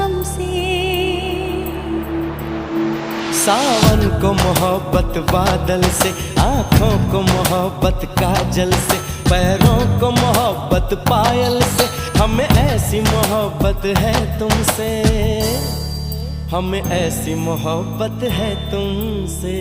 हमसे। सावन को मोहब्बत बादल से, आँखों को मोहब्बत काजल से, पैरों को मोहब्बत पायल से, हमें ऐसी मोहब्बत है तुमसे, हमें ऐसी मोहब्बत है तुमसे।